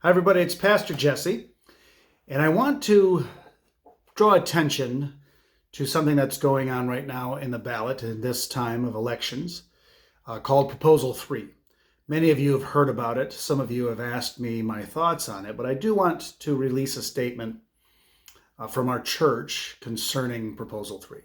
Hi, everybody. It's Pastor Jesse, and I want to draw attention to something that's going on right now in the ballot in this time of elections called Proposal 3. Many of you have heard about it. Some of you have asked me my thoughts on it, but I do want to release a statement from our church concerning Proposal 3.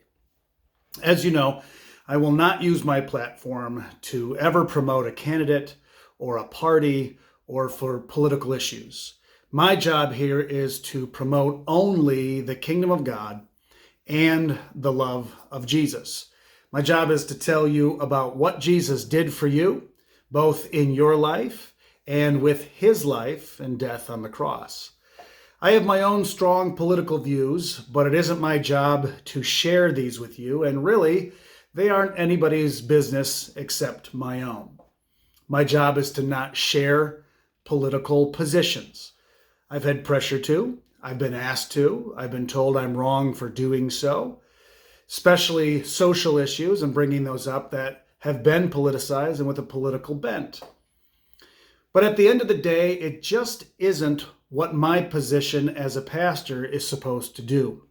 As you know, I will not use my platform to ever promote a candidate or a party or for political issues. My job here is to promote only the kingdom of God and the love of Jesus. My job is to tell you about what Jesus did for you, both in your life and with his life and death on the cross. I have my own strong political views, but it isn't my job to share these with you, and really, they aren't anybody's business except my own. My job is to not share political positions. I've had pressure to, I've been asked to, I've been told I'm wrong for doing so, especially social issues and bringing those up that have been politicized and with a political bent. But at the end of the day, it just isn't what my position as a pastor is supposed to do.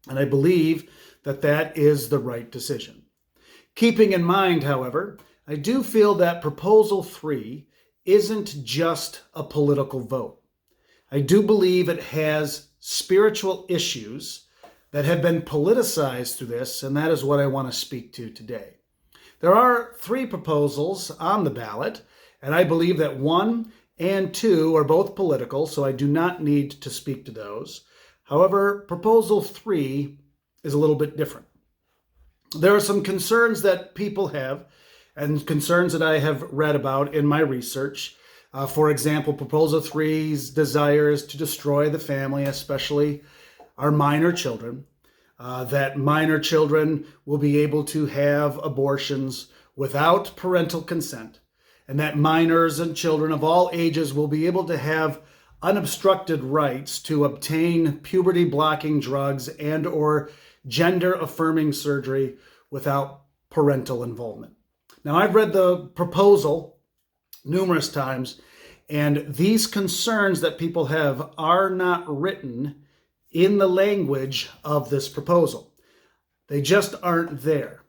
And I believe that that is the right decision. Keeping in mind, however, I do feel that Proposal 3 isn't just a political vote. I do believe it has spiritual issues that have been politicized through this, and that is what I want to speak to today. There are 3 proposals on the ballot, and I believe that 1 and 2 are both political, so I do not need to speak to those. However, Proposal 3 is a little bit different. There are some concerns that people have and concerns that I have read about in my research. For example, Proposal 3's desire is to destroy the family, especially our minor children. That minor children will be able to have abortions without parental consent, and that minors and children of all ages will be able to have unobstructed rights to obtain puberty-blocking drugs and or gender-affirming surgery without parental involvement. Now, I've read the proposal numerous times, and these concerns that people have are not written in the language of this proposal. They just aren't there.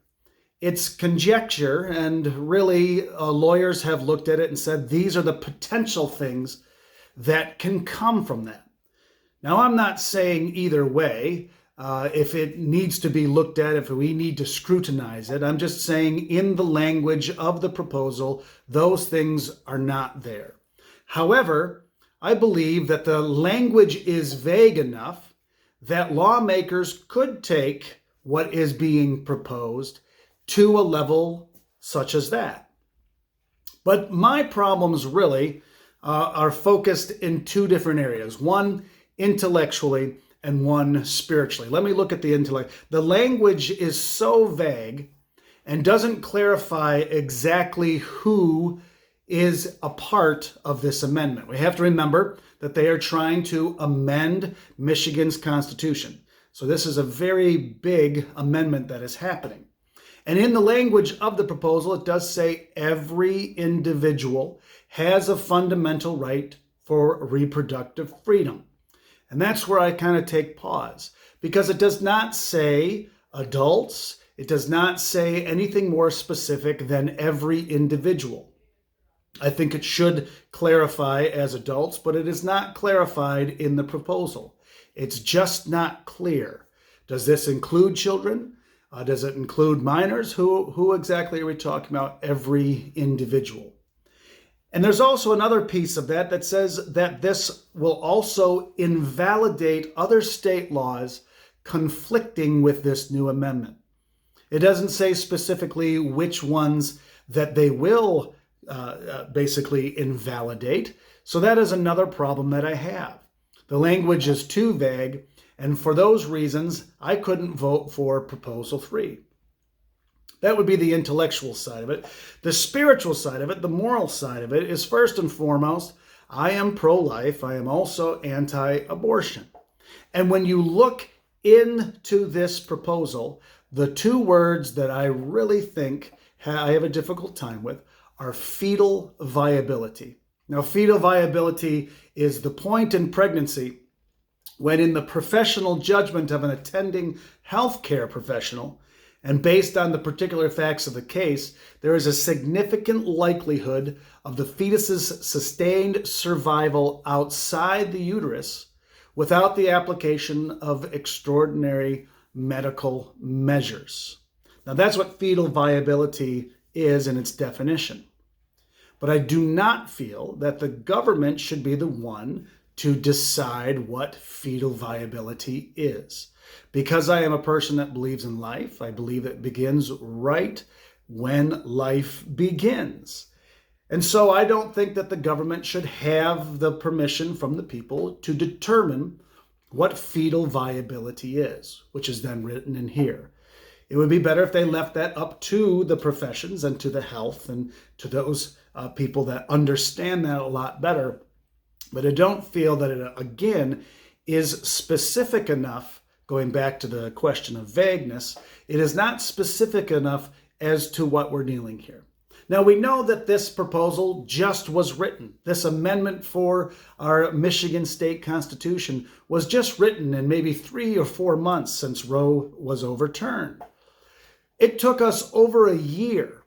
It's conjecture, and really lawyers have looked at it and said these are the potential things that can come from that. Now, I'm not saying either way. If it needs to be looked at, if we need to scrutinize it, I'm just saying in the language of the proposal, those things are not there. However, I believe that the language is vague enough that lawmakers could take what is being proposed to a level such as that. But my problems really are focused in 2 different areas. One, intellectually, and one spiritually. Let me look at the intellect. The language is so vague and doesn't clarify exactly who is a part of this amendment. We have to remember that they are trying to amend Michigan's Constitution. So this is a very big amendment that is happening. And in the language of the proposal, it does say every individual has a fundamental right for reproductive freedom. And that's where I kind of take pause, because it does not say adults. It does not say anything more specific than every individual. I think it should clarify as adults, but it is not clarified in the proposal. It's just not clear. Does this include children? Does it include minors? Who exactly are we talking about? Every individual. And there's also another piece of that says that this will also invalidate other state laws conflicting with this new amendment. It doesn't say specifically which ones that they will basically invalidate. So that is another problem that I have. The language is too vague, and for those reasons, I couldn't vote for Proposal 3. That would be the intellectual side of it. The spiritual side of it, the moral side of it, is first and foremost, I am pro-life. I am also anti-abortion. And when you look into this proposal, the 2 words that I really think I have a difficult time with are fetal viability. Now, fetal viability is the point in pregnancy when, in the professional judgment of an attending healthcare professional, and based on the particular facts of the case, there is a significant likelihood of the fetus's sustained survival outside the uterus without the application of extraordinary medical measures. Now, that's what fetal viability is in its definition. But I do not feel that the government should be the one to decide what fetal viability is. Because I am a person that believes in life, I believe it begins right when life begins. And so I don't think that the government should have the permission from the people to determine what fetal viability is, which is then written in here. It would be better if they left that up to the professions and to the health and to those people that understand that a lot better. But I don't feel that it, again, is specific enough, going back to the question of vagueness, it is not specific enough as to what we're dealing here. Now, we know that this proposal just was written. This amendment for our Michigan State Constitution was just written in maybe 3 or 4 months since Roe was overturned. It took us over a year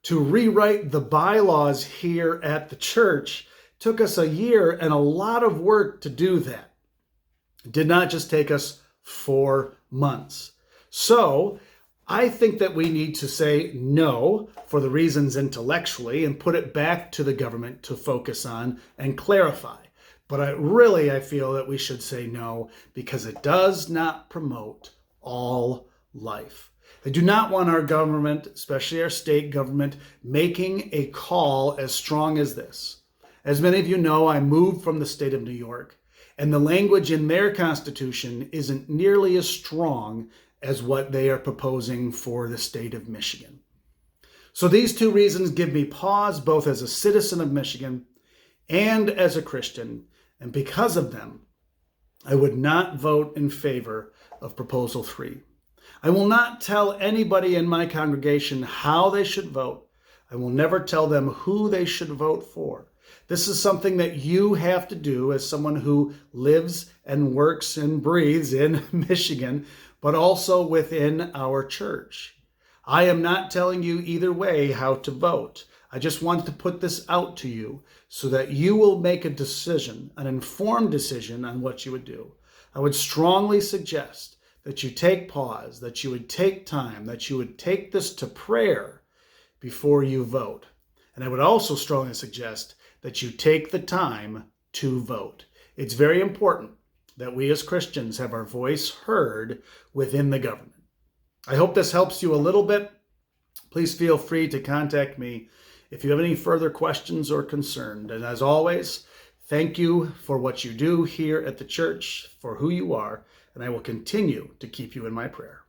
to rewrite the bylaws here at the church. It took us a year and a lot of work to do that. It did not just take us 4 months. So I think that we need to say no for the reasons intellectually and put it back to the government to focus on and clarify. But I feel that we should say no because it does not promote all life. I do not want our government, especially our state government, making a call as strong as this. As many of you know, I moved from the state of New York, and the language in their constitution isn't nearly as strong as what they are proposing for the state of Michigan. So these two reasons give me pause, both as a citizen of Michigan and as a Christian, and because of them, I would not vote in favor of Proposal 3. I will not tell anybody in my congregation how they should vote. I will never tell them who they should vote for. This is something that you have to do as someone who lives and works and breathes in Michigan, but also within our church. I am not telling you either way how to vote. I just want to put this out to you so that you will make a decision, an informed decision on what you would do. I would strongly suggest that you take pause, that you would take time, that you would take this to prayer before you vote. And I would also strongly suggest that you take the time to vote. It's very important that we as Christians have our voice heard within the government. I hope this helps you a little bit. Please feel free to contact me if you have any further questions or concerns. And as always, thank you for what you do here at the church, for who you are, and I will continue to keep you in my prayer.